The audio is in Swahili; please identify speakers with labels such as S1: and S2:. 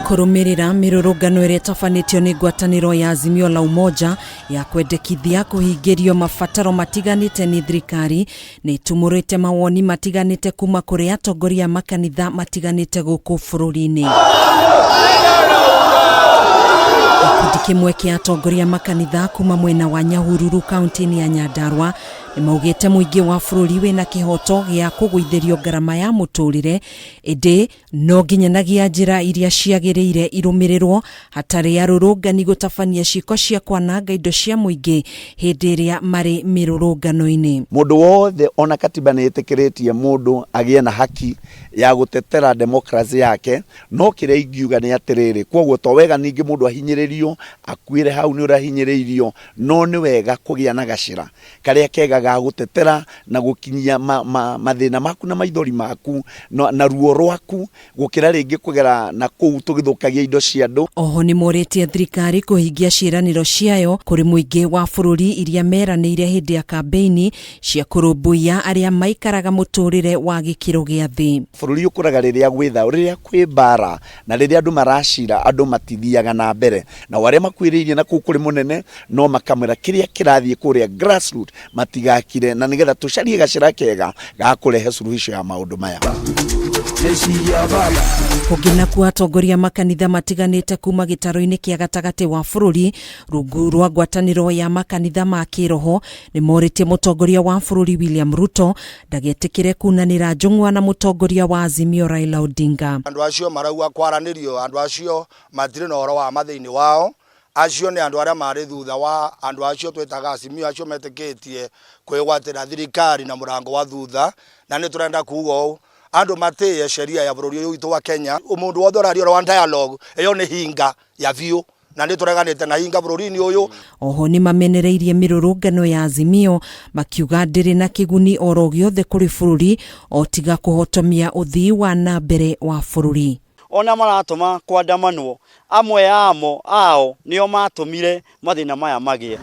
S1: Kurumirira mirurungano iria tafanitio ni ngwataniro ya Azimio la Umoja ya kwendekithia kuhingirio mabataro matiganite ni thirikari ni tumurite mawoni matiganite kuma kuri atongoria makanitha matiganite guku bururi-ini. Gikundi kimwe kia atongoria makanitha kuma mwena wa Nyahururu kaunti-ini ya Nyandarua nimaugite muingi wa bururi wina kihoto gia kugwithirio ngarama ya muturire indi no nginyanagia njira iria ciagiriire irumirirwo hatari arurungani gutabania ciiko cia kwananga indo cia muingi hindi iria mari mirurungano-ini.
S2: Mundu wothe ona katiba ni itikiritie mundu agie na haki ya gutetera demokrasi yake, no kiria ingiuga ni atiriri, kwoguo to wega ningi mundu ahinyiririo akuire hau ni urahinyiririo, no ni wega kugia na gacira karia kega ga gutetera na gukinyia mathina maku na maithori maku na ruo rwaku gukira ringi kugera na kuu tugithukagia indo cia andu.
S1: Oho ni moritie thirikari kuhingia ciraniro ciayo kuri muingi wa bururi iria meraniire hindi ya kampeini cia kurumbuia aria maikaraga muturire wa gikiro gia thi.
S2: Bururi ukuraga riria gwitha riria kwi bara na riria andu maracira andu matithiaga na mbere, na waria makwiririe na kuu kuri munene no makamera kiria kirathie kuria grassroots matigakire na nigetha tucarie gacira kega ga kurehe suluhisho ya maundu maya.
S1: Kugina kwa atongoria makanitha matiganite kuma gitaro-ini kia gatagati wa bururi rungu rwa ngwataniro ya makanitha ma kiroho ni moritie mutongoria wa bururi William Ruto ndagetikire kunanira njung'wa na mutongoria wa Azimio Raila Odinga.
S3: Andu acio marauga kwaranirio, andu acio matire na oro wa mathini wao, acio ni andu aria mari thutha wa andu acio twetaga Azimio, acio metikitie kwigwatira thirikari na murango wa thutha, na ni turenda kuuga andu matie sheria ya bururi uyu witu wa Kenya. Umundu wothe urario wa dialogue iyo ni hinga ya view na ni tureganite na hinga bururi-ini uyu.
S1: Oho ni mamenereirie mirurungano ya Azimio makiuga ndiri na kiguni oro giothe kuri bururi otiga kuhotomia uthii wa na mbere wa bururi.
S4: Ona maratuma kwandamanwo amwe ao nio matumire mathina maya magie.